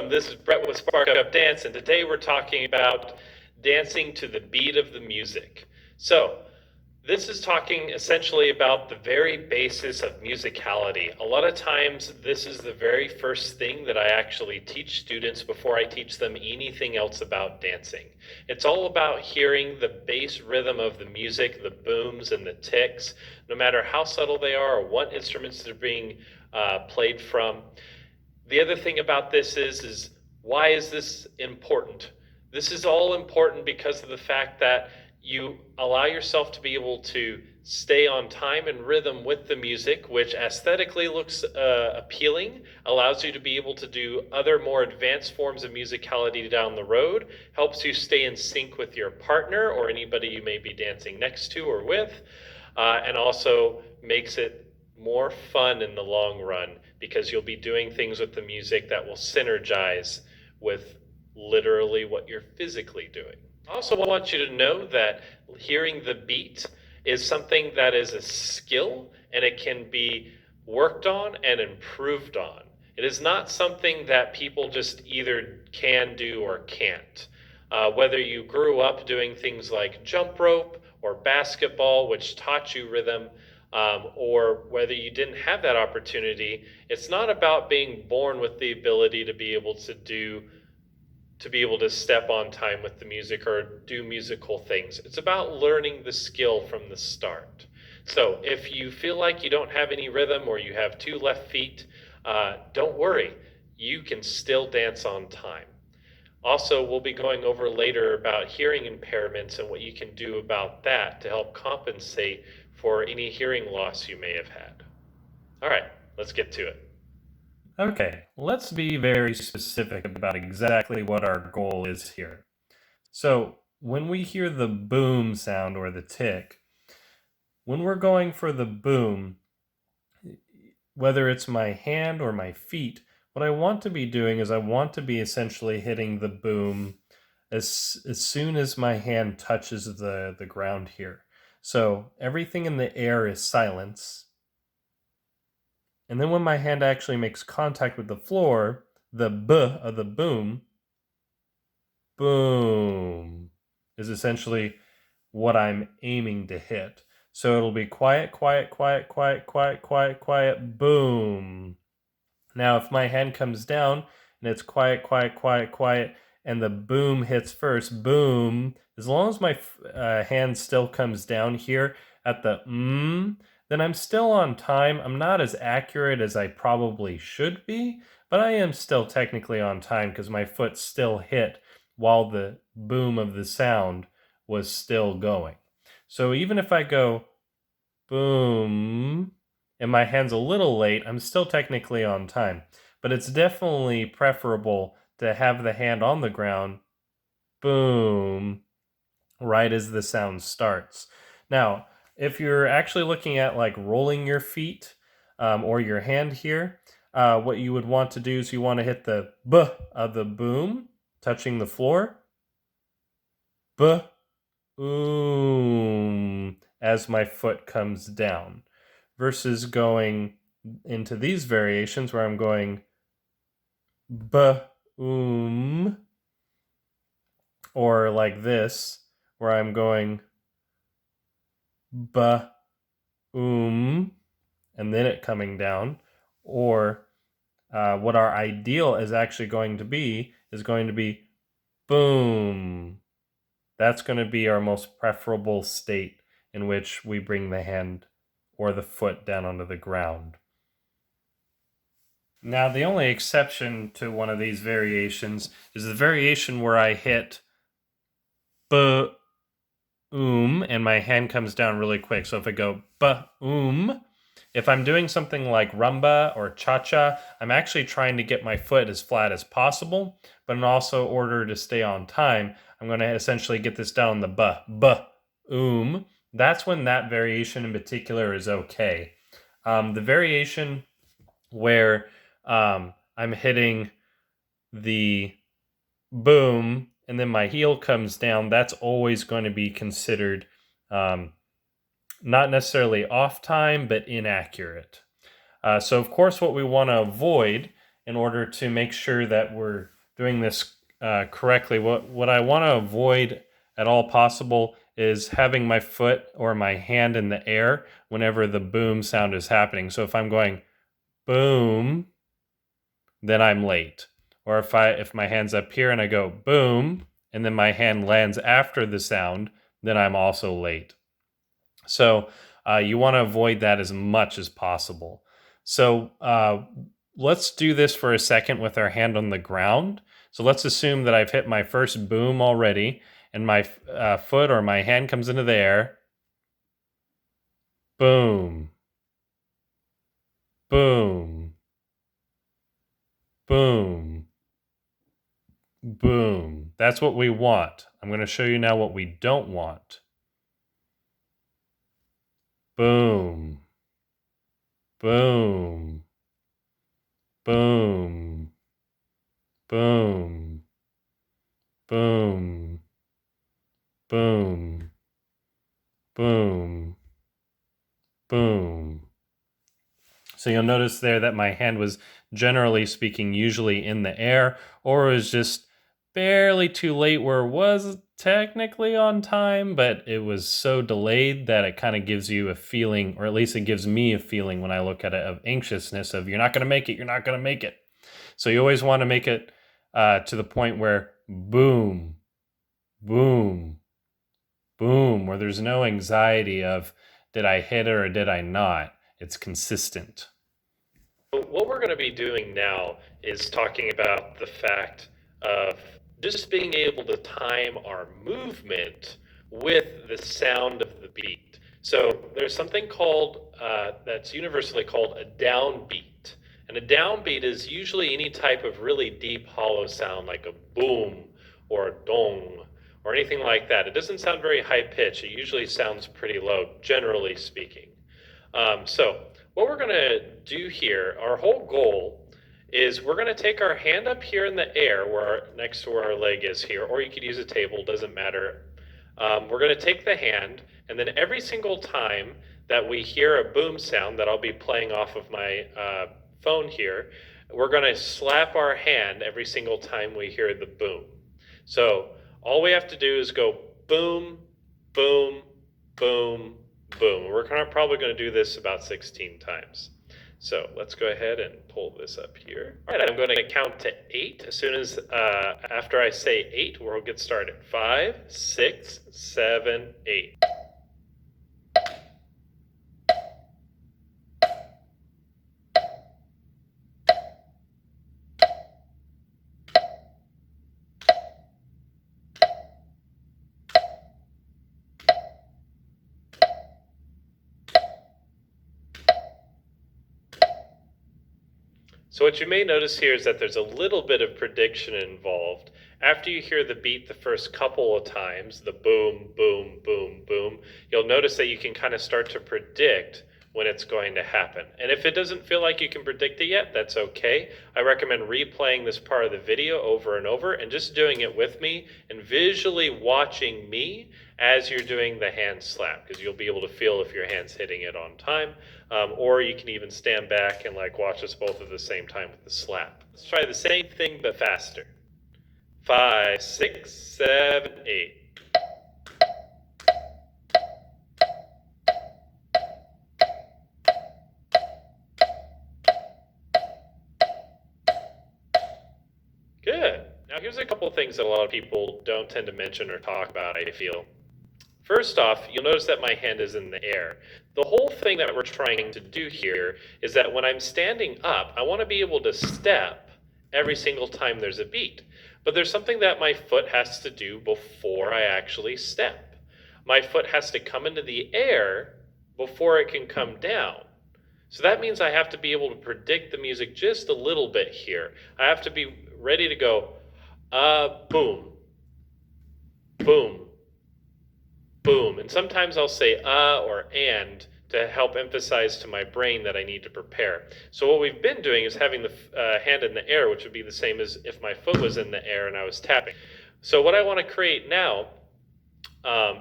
Welcome. This is Brett with Spark Up Dance, and today we're talking about dancing to the beat of the music. So, this is talking essentially about the very basis of musicality. A lot of times, this is the very first thing that I actually teach students before I teach them anything else about dancing. It's all about hearing the bass rhythm of the music, the booms and the ticks, no matter how subtle they are or what instruments they're being played from. The other thing about this is why is this important? This is all important because of the fact that you allow yourself to be able to stay on time and rhythm with the music, which aesthetically looks appealing, allows you to be able to do other more advanced forms of musicality down the road, helps you stay in sync with your partner or anybody you may be dancing next to or with, and also makes it more fun in the long run because you'll be doing things with the music that will synergize with literally what you're physically doing. I also want you to know that hearing the beat is something that is a skill and it can be worked on and improved on. It is not something that people just either can do or can't. Whether you grew up doing things like jump rope or basketball, which taught you rhythm, or whether you didn't have that opportunity, it's not about being born with the ability to be able to step on time with the music or do musical things. It's about learning the skill from the start. So if you feel like you don't have any rhythm or you have two left feet, don't worry. You can still dance on time. Also, we'll be going over later about hearing impairments and what you can do about that to help compensate for any hearing loss you may have had. All right, let's get to it. Okay, let's be very specific about exactly what our goal is here. So, when we hear the boom sound or the tick, when we're going for the boom, whether it's my hand or my feet, what I want to be doing is I want to be essentially hitting the boom as soon as my hand touches the ground here. So everything in the air is silence. And then when my hand actually makes contact with the floor, the B of the boom, boom, is essentially what I'm aiming to hit. So it'll be quiet, quiet, quiet, quiet, quiet, quiet, quiet, boom. Now, if my hand comes down and it's quiet, quiet, quiet, quiet, and the boom hits first, boom, as long as my hand still comes down here at the then I'm still on time. I'm not as accurate as I probably should be, but I am still technically on time because my foot still hit while the boom of the sound was still going. So even if I go boom, and my hand's a little late, I'm still technically on time. But it's definitely preferable to have the hand on the ground, boom, right as the sound starts. Now, if you're actually looking at like rolling your feet or your hand here, what you would want to do is you want to hit the B of the boom, touching the floor, B, oom, as my foot comes down, versus going into these variations where I'm going boom, or like this, where I'm going boom, and then it coming down, or what our ideal is actually going to be boom. That's going to be our most preferable state in which we bring the hand or the foot down onto the ground. Now, the only exception to one of these variations is the variation where I hit boom and my hand comes down really quick. So if I go boom, if I'm doing something like rumba or cha-cha, I'm actually trying to get my foot as flat as possible, but in also order to stay on time, I'm going to essentially get this down on the boom. That's when that variation in particular is okay. The variation where I'm hitting the boom and then my heel comes down, that's always going to be considered not necessarily off time, but inaccurate. So of course what we want to avoid in order to make sure that we're doing this correctly. What I want to avoid at all possible is having my foot or my hand in the air whenever the boom sound is happening. So if I'm going boom, then I'm late. Or if my hand's up here and I go boom, and then my hand lands after the sound, then I'm also late. So you want to avoid that as much as possible. So let's do this for a second with our hand on the ground. So let's assume that I've hit my first boom already, and my foot or my hand comes into the air. Boom. Boom. Boom. Boom. That's what we want. I'm going to show you now what we don't want. Boom. Boom. Boom. Boom. Boom. Boom. Boom. Boom. So you'll notice there that my hand was, generally speaking, usually in the air, or was just barely too late where it was technically on time, but it was so delayed that it kind of gives you a feeling, or at least it gives me a feeling when I look at it, of anxiousness of you're not going to make it, you're not going to make it. So you always want to make it to the point where boom, boom, boom, where there's no anxiety of did I hit it or did I not? It's consistent. What we're going to be doing now is talking about the fact of just being able to time our movement with the sound of the beat. So there's something called, that's universally called a downbeat. And a downbeat is usually any type of really deep, hollow sound like a boom or a dong or anything like that. It doesn't sound very high pitched. It usually sounds pretty low, generally speaking. So what we're going to do here, our whole goal is we're going to take our hand up here in the air next to where our leg is here, or you could use a table, doesn't matter. We're going to take the hand, and then every single time that we hear a boom sound that I'll be playing off of my phone here, we're going to slap our hand every single time we hear the boom. So all we have to do is go boom, boom, boom, boom. We're probably going to do this about 16 times. So let's go ahead and pull this up here. All right, I'm going to count to 8. As soon as, after I say 8, we'll get started. 5, 6, 7, 8. So what you may notice here is that there's a little bit of prediction involved. After you hear the beat the first couple of times, the boom, boom, boom, boom, you'll notice that you can kind of start to predict when it's going to happen. And if it doesn't feel like you can predict it yet, that's okay. I recommend replaying this part of the video over and over and just doing it with me and visually watching me as you're doing the hand slap, because you'll be able to feel if your hand's hitting it on time. Or you can even stand back and watch us both at the same time with the slap. Let's try the same thing but faster. 5, 6, 7, 8. Good. Now here's a couple of things that a lot of people don't tend to mention or talk about, I feel. First off, you'll notice that my hand is in the air. The whole thing that we're trying to do here is that when I'm standing up, I want to be able to step every single time there's a beat. But there's something that my foot has to do before I actually step. My foot has to come into the air before it can come down. So that means I have to be able to predict the music just a little bit here. I have to be ready to go, boom, boom, boom. And sometimes I'll say or and to help emphasize to my brain that I need to prepare. So what we've been doing is having the hand in the air, which would be the same as if my foot was in the air and I was tapping. So what I want to create now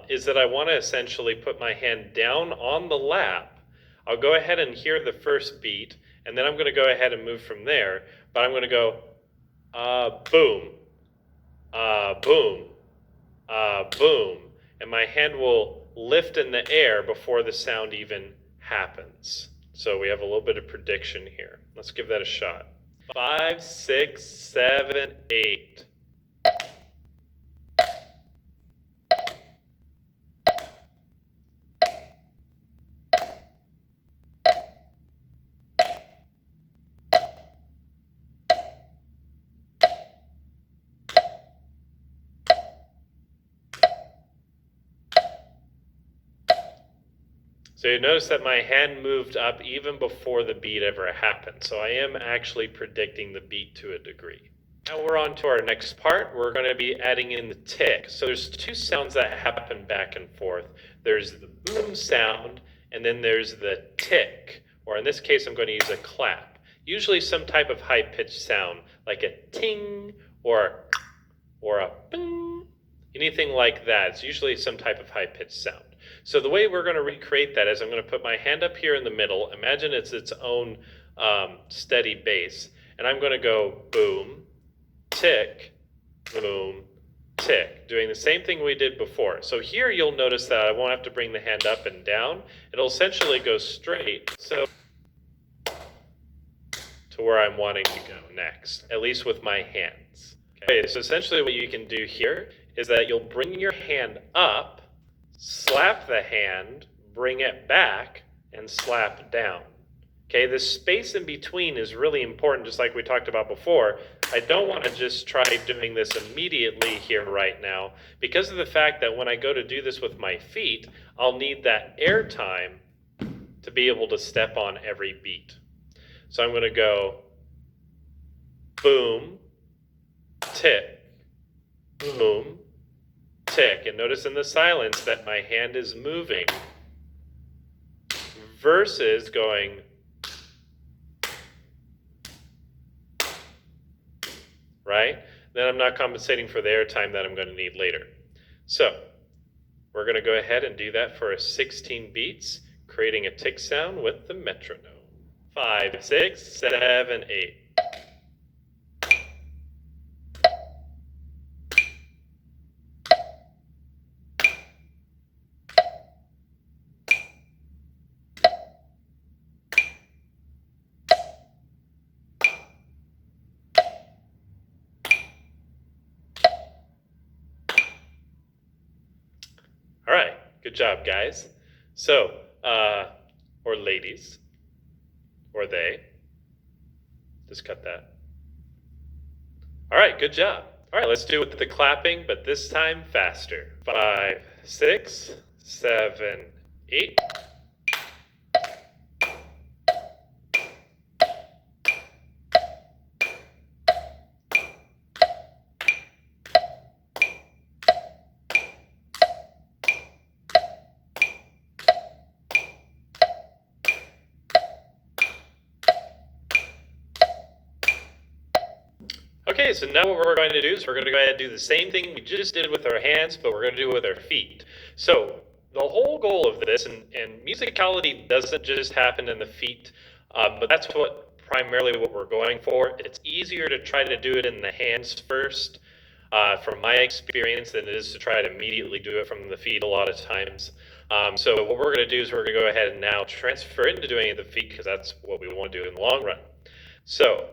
is that I want to essentially put my hand down on the lap. I'll go ahead and hear the first beat, and then I'm going to go ahead and move from there, but I'm going to go boom, boom, boom. And my hand will lift in the air before the sound even happens. So we have a little bit of prediction here. Let's give that a shot. 5, 6, 7, 8. So you notice that my hand moved up even before the beat ever happened. So I am actually predicting the beat to a degree. Now we're on to our next part. We're going to be adding in the tick. So there's two sounds that happen back and forth. There's the boom sound, and then there's the tick, or in this case I'm going to use a clap. Usually some type of high-pitched sound, like a ting or a bing, anything like that. It's usually some type of high-pitched sound. So the way we're going to recreate that is I'm going to put my hand up here in the middle. Imagine it's its own steady bass. And I'm going to go boom, tick, boom, tick, doing the same thing we did before. So here you'll notice that I won't have to bring the hand up and down. It'll essentially go straight to where I'm wanting to go next, at least with my hands. Okay, so essentially what you can do here is that you'll bring your hand up, slap the hand, bring it back, and slap down. Okay, this space in between is really important, just like we talked about before. I don't want to just try doing this immediately here right now, because of the fact that when I go to do this with my feet, I'll need that air time to be able to step on every beat. So I'm going to go boom, tick, boom, tick. And notice in the silence that my hand is moving versus going right? Then I'm not compensating for the airtime that I'm going to need later. So we're going to go ahead and do that for 16 beats, creating a tick sound with the metronome. 5, 6, 7, 8. All right, good job, guys. So, or ladies, or they. Just cut that. All right, good job. All right, let's do it with the clapping, but this time faster. 5, 6, 7, 8. Okay, so now what we're going to do is we're going to go ahead and do the same thing we just did with our hands, but we're going to do it with our feet. So the whole goal of this, and musicality doesn't just happen in the feet, but that's primarily what we're going for. It's easier to try to do it in the hands first, from my experience, than it is to try to immediately do it from the feet a lot of times. So what we're going to do is we're going to go ahead and now transfer into doing it in the feet, because that's what we want to do in the long run. So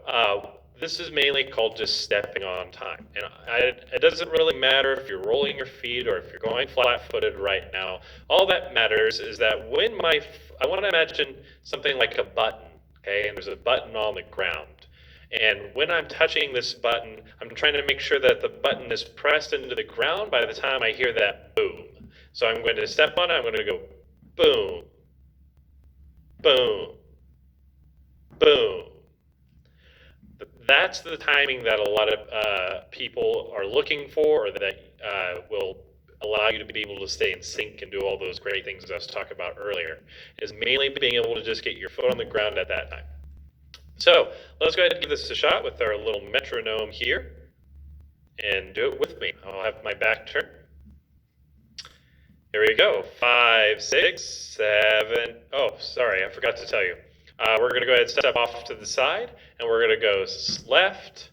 this is mainly called just stepping on time. And it doesn't really matter if you're rolling your feet or if you're going flat-footed right now. All that matters is that when I want to imagine something like a button, okay? And there's a button on the ground. And when I'm touching this button, I'm trying to make sure that the button is pressed into the ground by the time I hear that boom. So I'm going to step on it, I'm going to go boom, boom, boom. That's the timing that a lot of people are looking for, or that will allow you to be able to stay in sync and do all those great things I was talking about earlier, is mainly being able to just get your foot on the ground at that time. So let's go ahead and give this a shot with our little metronome here, and do it with me. I'll have my back turned. Here we go. 5, 6, 7. Oh, sorry, I forgot to tell you. We're going to go ahead and step off to the side, and we're going to go left,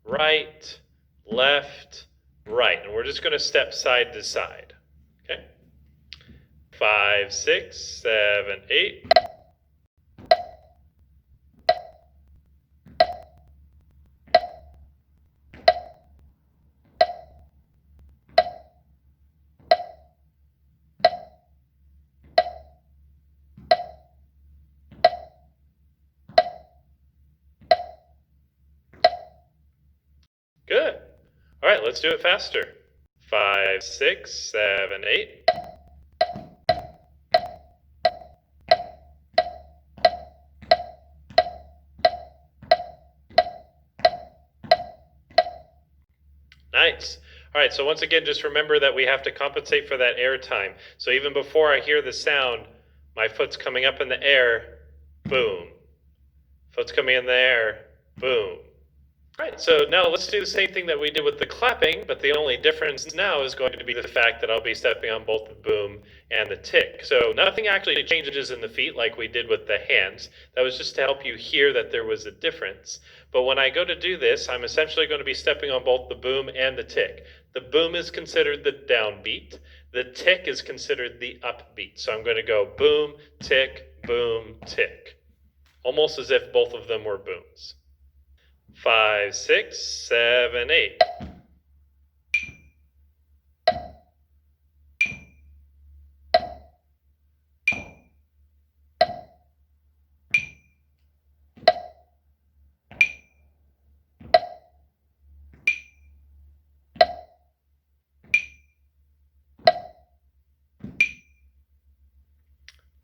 right, left, right. And we're just going to step side to side. Okay? 5, 6, 7, 8. Good. All right, let's do it faster. 5, 6, 7, 8. Nice. All right, so once again, just remember that we have to compensate for that air time. So even before I hear the sound, my foot's coming up in the air, boom. Foot's coming in the air, boom. All right, so now let's do the same thing that we did with the clapping, but the only difference now is going to be the fact that I'll be stepping on both the boom and the tick. So nothing actually changes in the feet like we did with the hands. That was just to help you hear that there was a difference. But when I go to do this, I'm essentially going to be stepping on both the boom and the tick. The boom is considered the downbeat. The tick is considered the upbeat. So I'm going to go boom, tick, almost as if both of them were booms. 5, 6, 7, 8.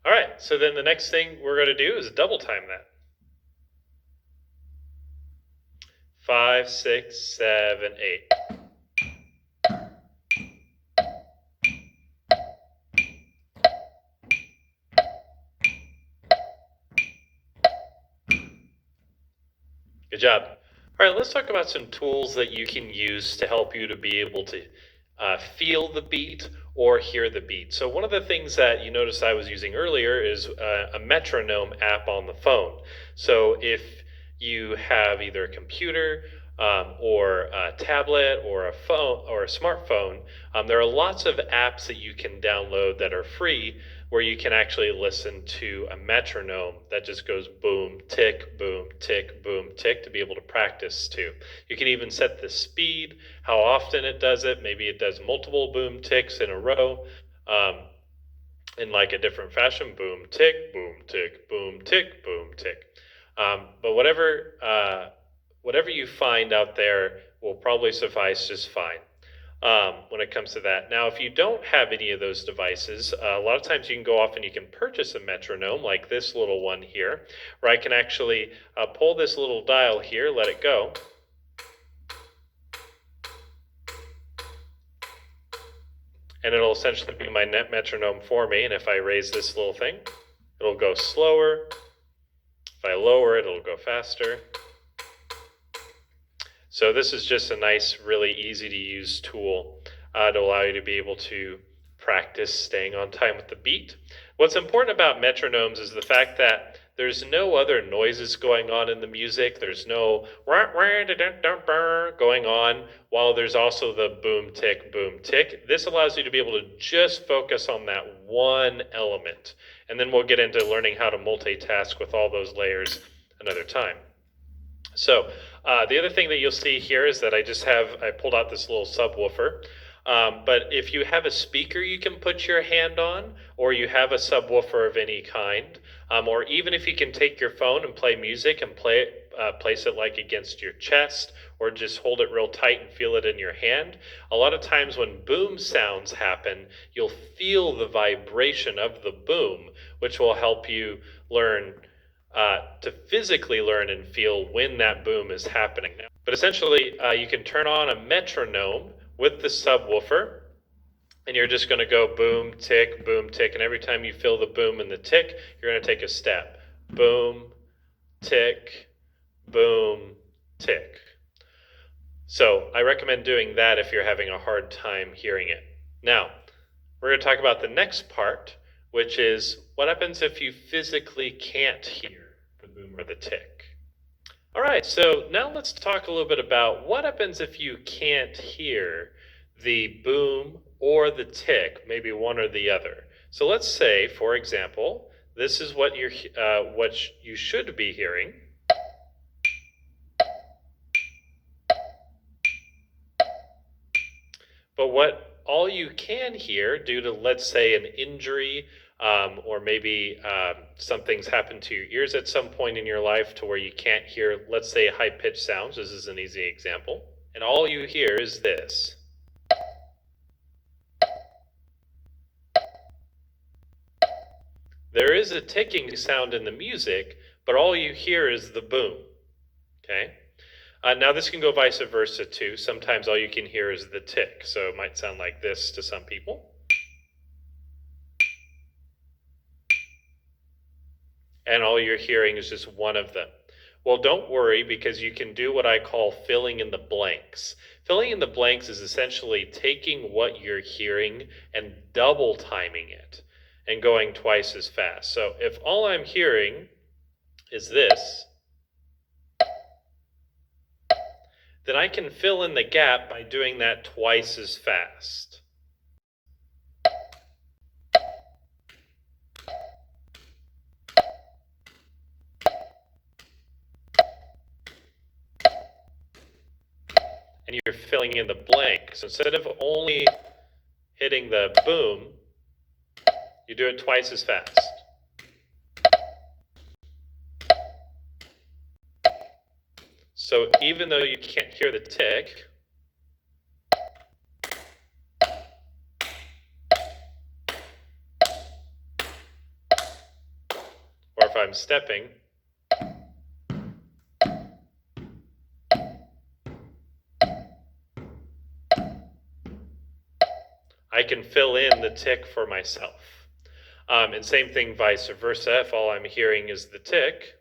All right, so then the next thing we're going to do is double time that. 5, 6, 7, 8. Good job. All right, let's talk about some tools that you can use to help you to be able to feel the beat or hear the beat. So one of the things that you noticed I was using earlier is a Metronome app on the phone. So if you have either a computer or a tablet or a phone or a smartphone, there are lots of apps that you can download that are free where you can actually listen to a metronome that just goes boom, tick, boom, tick, boom, tick to be able to practice to. You can even set the speed, how often it does it. Maybe it does multiple boom ticks in a row in like a different fashion. Boom, tick, boom, tick, boom, tick, boom, tick. But whatever you find out there will probably suffice just fine. When it comes to that. Now, if you don't have any of those devices, a lot of times you can go off and you can purchase a metronome like this little one here, where I can actually pull this little dial here, let it go. And it'll essentially be my net metronome for me. And if I raise this little thing, it'll go slower. If I lower it, it'll go faster. So this is just a nice, really easy to use tool to allow you to be able to practice staying on time with the beat. What's important about metronomes is the fact that there's no other noises going on in the music. There's no going on while there's also the boom, tick, boom, tick. This allows you to be able to just focus on that one element. And then we'll get into learning how to multitask with all those layers another time. So the other thing that you'll see here is that I pulled out this little subwoofer. But if you have a speaker you can put your hand on, or you have a subwoofer of any kind, or even if you can take your phone and play music and place it like against your chest, or just hold it real tight and feel it in your hand. A lot of times when boom sounds happen, you'll feel the vibration of the boom, which will help you learn to physically learn and feel when that boom is happening. But essentially, you can turn on a metronome with the subwoofer, and you're just going to go boom, tick, and every time you feel the boom and the tick, you're going to take a step. Boom, tick, boom, tick. So I recommend doing that if you're having a hard time hearing it. Now, we're going to talk about the next part, which is what happens if you physically can't hear the boom or the tick. All right, so now let's talk a little bit about what happens if you can't hear the boom or the tick, maybe one or the other. So let's say, for example, this is what you should be hearing. But what all you can hear due to, let's say, an injury, or maybe something's happened to your ears at some point in your life to where you can't hear, let's say, high-pitched sounds. This is an easy example. And all you hear is this. There is a ticking sound in the music, but all you hear is the boom. Okay? Now this can go vice versa too. Sometimes all you can hear is the tick, so it might sound like this to some people. And all you're hearing is just one of them. Well, don't worry, because you can do what I call filling in the blanks. Filling in the blanks is essentially taking what you're hearing and double timing it and going twice as fast. So if all I'm hearing is this, then I can fill in the gap by doing that twice as fast. And you're filling in the blank. So instead of only hitting the boom, you do it twice as fast. So even though you can't hear the tick, or if I'm stepping, I can fill in the tick for myself. And same thing vice versa. If all I'm hearing is the tick,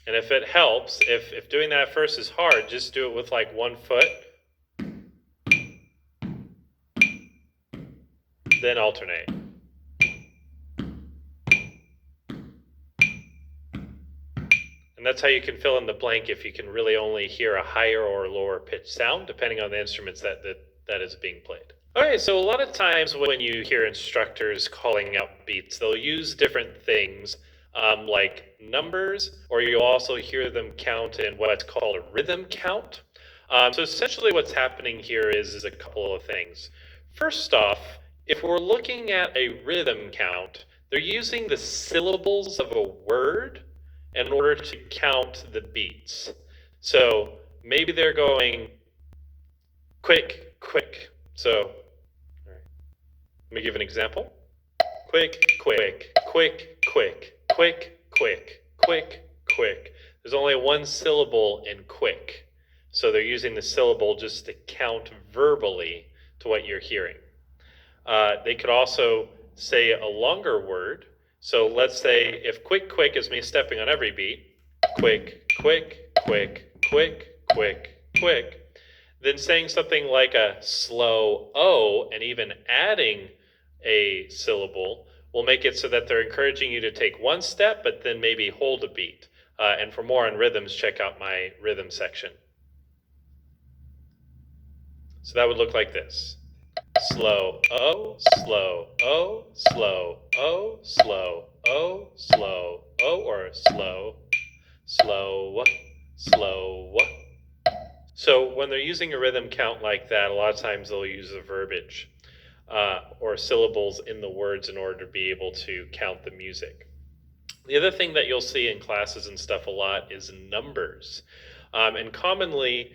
and if it helps, if doing that first is hard, just do it with like 1 foot, then alternate. And that's how you can fill in the blank if you can really only hear a higher or lower pitch sound, depending on the instruments that is being played. Okay, so a lot of times when you hear instructors calling out beats, they'll use different things like numbers, or you'll also hear them count in what's called a rhythm count. So essentially what's happening here is a couple of things. First off, if we're looking at a rhythm count, they're using the syllables of a word in order to count the beats. So maybe they're going quick, quick. So, all right. Let me give an example. Quick, quick, quick, quick, quick, quick, quick, quick. There's only one syllable in quick. So they're using the syllable just to count verbally to what you're hearing. They could also say a longer word. So let's say if quick, quick is me stepping on every beat, quick, quick, quick, quick, quick, quick, then saying something like a slow O and even adding a syllable will make it so that they're encouraging you to take one step, but then maybe hold a beat. And for more on rhythms, check out my rhythm section. So that would look like this. Slow O, slow O, slow O, slow O, slow O, or slow, slow, slow. So when they're using a rhythm count like that, a lot of times they'll use the verbiage or syllables in the words in order to be able to count the music. The other thing that you'll see in classes and stuff a lot is numbers. And commonly,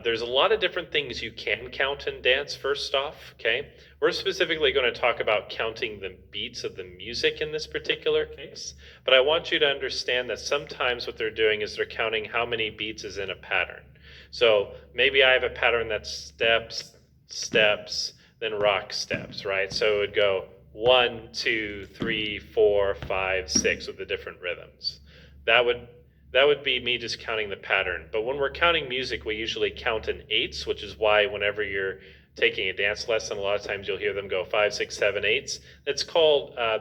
there's a lot of different things you can count in dance, first off, okay? We're specifically going to talk about counting the beats of the music in this particular case, but I want you to understand that sometimes what they're doing is they're counting how many beats is in a pattern. So maybe I have a pattern that's steps, steps, then rock steps, right? So it would go 1, 2, 3, 4, 5, 6 with the different rhythms. That would be me just counting the pattern. But when we're counting music, we usually count in eighths, which is why whenever you're taking a dance lesson, a lot of times you'll hear them go 5, 6, 7, 8s.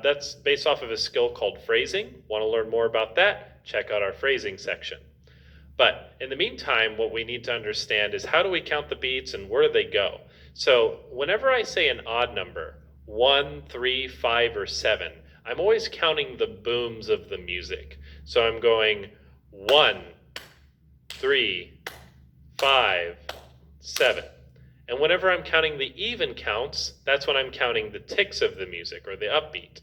That's based off of a skill called phrasing. Want to learn more about that? Check out our phrasing section. But in the meantime, what we need to understand is how do we count the beats and where do they go? So whenever I say an odd number, 1, 3, 5, or 7, I'm always counting the booms of the music. So I'm going 1, 3, 5, 7. And whenever I'm counting the even counts, that's when I'm counting the ticks of the music or the upbeat.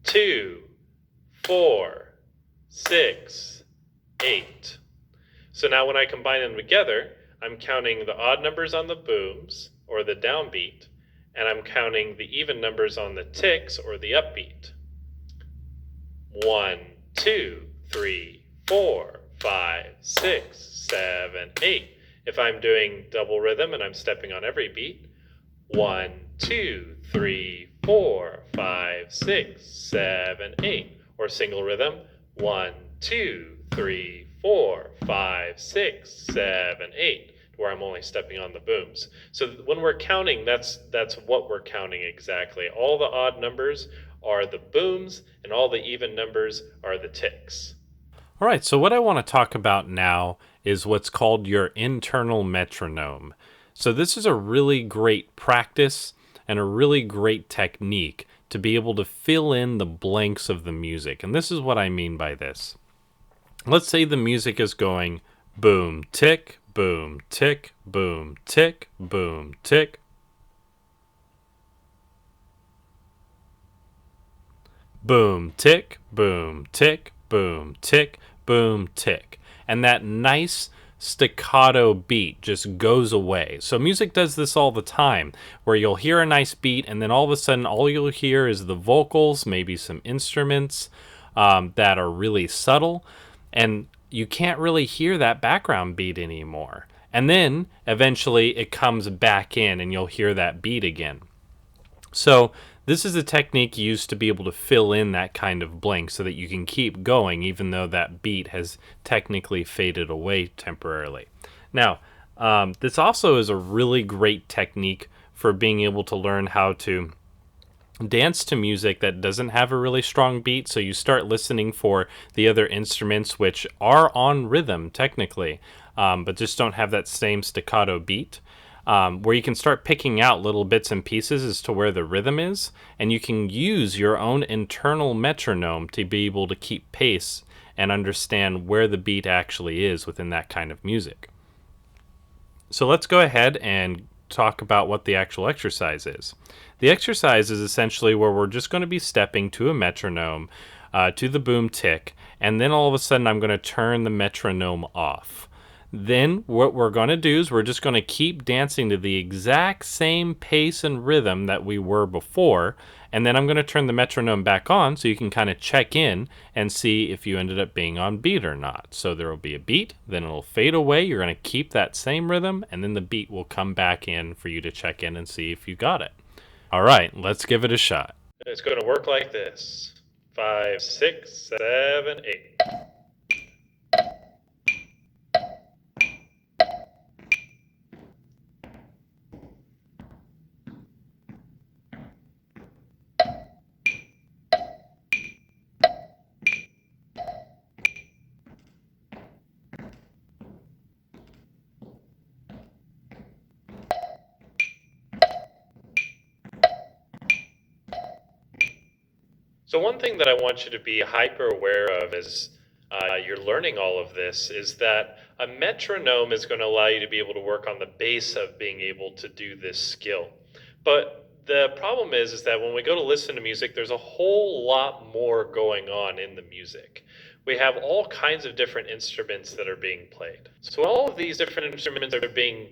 2, 4, 6, 8. So now when I combine them together, I'm counting the odd numbers on the booms or the downbeat, and I'm counting the even numbers on the ticks or the upbeat. 1, 2, 3, 4, 5, 6, 7, 8. If I'm doing double rhythm and I'm stepping on every beat, 1, 2, 3, 4, 5, 6, 7, 8. Or single rhythm, 1, 2, 3, 4, 5, 6, 7, 8, where I'm only stepping on the booms. So when we're counting, that's what we're counting exactly. All the odd numbers are the booms, and all the even numbers are the ticks. All right, so what I want to talk about now is what's called your internal metronome. So this is a really great practice and a really great technique to be able to fill in the blanks of the music. And this is what I mean by this. Let's say the music is going boom, tick, boom, tick, boom, tick, boom, tick. Boom, tick, boom, tick, boom, tick, boom, tick. And that nice staccato beat just goes away. So music does this all the time, where you'll hear a nice beat and then all of a sudden all you'll hear is the vocals, maybe some instruments that are really subtle, and you can't really hear that background beat anymore. And then eventually it comes back in and you'll hear that beat again. So this is a technique used to be able to fill in that kind of blank so that you can keep going even though that beat has technically faded away temporarily. Now, this also is a really great technique for being able to learn how to dance to music that doesn't have a really strong beat. So you start listening for the other instruments which are on rhythm technically, but just don't have that same staccato beat. Where you can start picking out little bits and pieces as to where the rhythm is, and you can use your own internal metronome to be able to keep pace and understand where the beat actually is within that kind of music. So let's go ahead and talk about what the actual exercise is. The exercise is essentially where we're just going to be stepping to a metronome, to the boom tick, and then all of a sudden I'm going to turn the metronome off. Then what we're going to do is we're just going to keep dancing to the exact same pace and rhythm that we were before, and then I'm going to turn the metronome back on so you can kind of check in and see if you ended up being on beat or not. So there will be a beat, then it'll fade away, you're going to keep that same rhythm, and then the beat will come back in for you to check in and see if you got it. All right, let's give it a shot. It's going to work like this. 5, 6, 7, 8. So one thing that I want you to be hyper aware of as you're learning all of this is that a metronome is going to allow you to be able to work on the base of being able to do this skill. But the problem is that when we go to listen to music, there's a whole lot more going on in the music. We have all kinds of different instruments that are being played. So all of these different instruments are being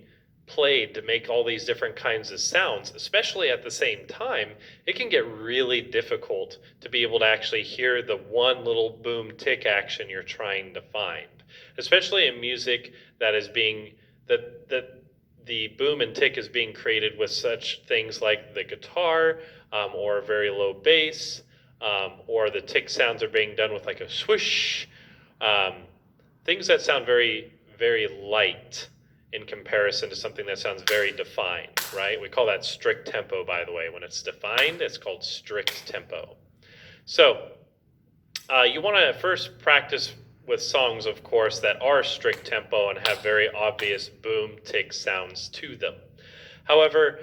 played to make all these different kinds of sounds, especially at the same time, it can get really difficult to be able to actually hear the one little boom tick action you're trying to find, especially in music that is being that the boom and tick is being created with such things like the guitar or a very low bass, or the tick sounds are being done with like a swoosh, things that sound very, very light in comparison to something that sounds very defined, right? We call that strict tempo, by the way. When it's defined, it's called strict tempo. So you want to first practice with songs, of course, that are strict tempo and have very obvious boom, tick sounds to them. However,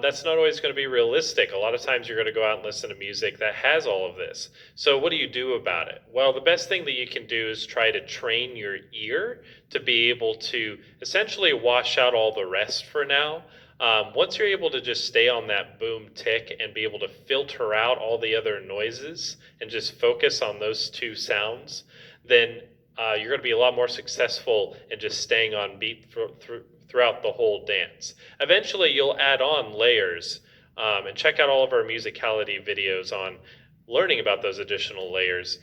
that's not always going to be realistic. A lot of times you're going to go out and listen to music that has all of this. So what do you do about it? Well, the best thing that you can do is try to train your ear to be able to essentially wash out all the rest for now. Once you're able to just stay on that boom tick and be able to filter out all the other noises and just focus on those two sounds, then you're going to be a lot more successful in just staying on beat throughout the whole dance. Eventually, you'll add on layers, and check out all of our musicality videos on learning about those additional layers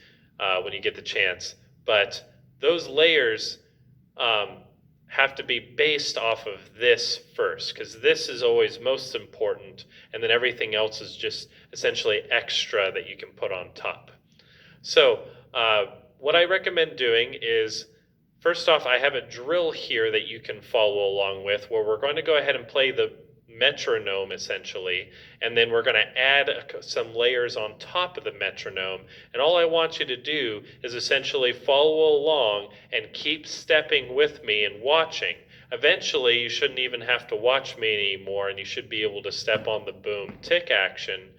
when you get the chance. But those layers have to be based off of this first, because this is always most important, and then everything else is just essentially extra that you can put on top. So what I recommend doing is, first off, I have a drill here that you can follow along with, where we're going to go ahead and play the metronome essentially, and then we're going to add some layers on top of the metronome. And all I want you to do is essentially follow along and keep stepping with me and watching. Eventually, you shouldn't even have to watch me anymore, and you should be able to step on the boom tick action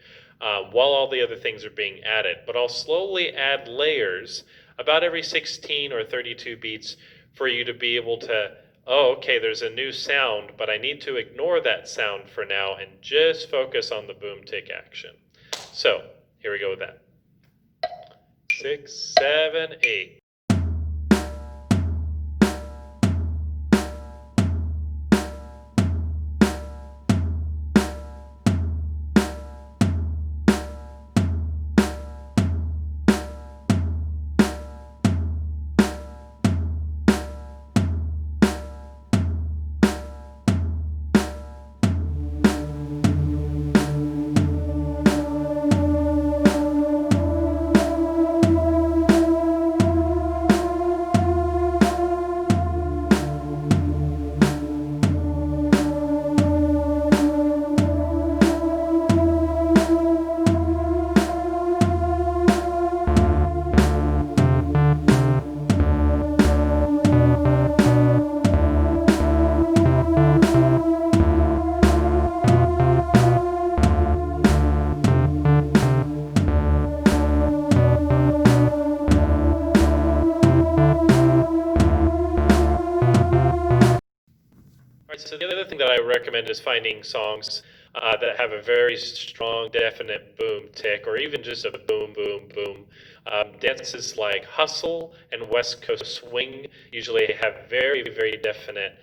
while all the other things are being added. But I'll slowly add layers about every 16 or 32 beats for you to be able to, oh, okay, there's a new sound, but I need to ignore that sound for now and just focus on the boom tick action. So here we go with that. 6, 7, 8. So the other thing that I recommend is finding songs that have a very strong, definite boom tick, or even just a boom, boom, boom. Dances like hustle and West Coast swing usually have very, very definite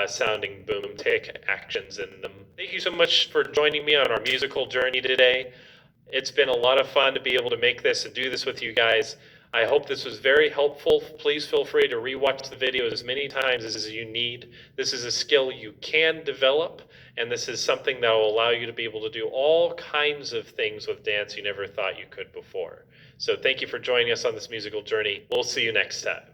sounding boom tick actions in them. Thank you so much for joining me on our musical journey today. It's been a lot of fun to be able to make this and do this with you guys. I hope this was very helpful. Please feel free to rewatch the video as many times as you need. This is a skill you can develop, and this is something that will allow you to be able to do all kinds of things with dance you never thought you could before. So thank you for joining us on this musical journey. We'll see you next time.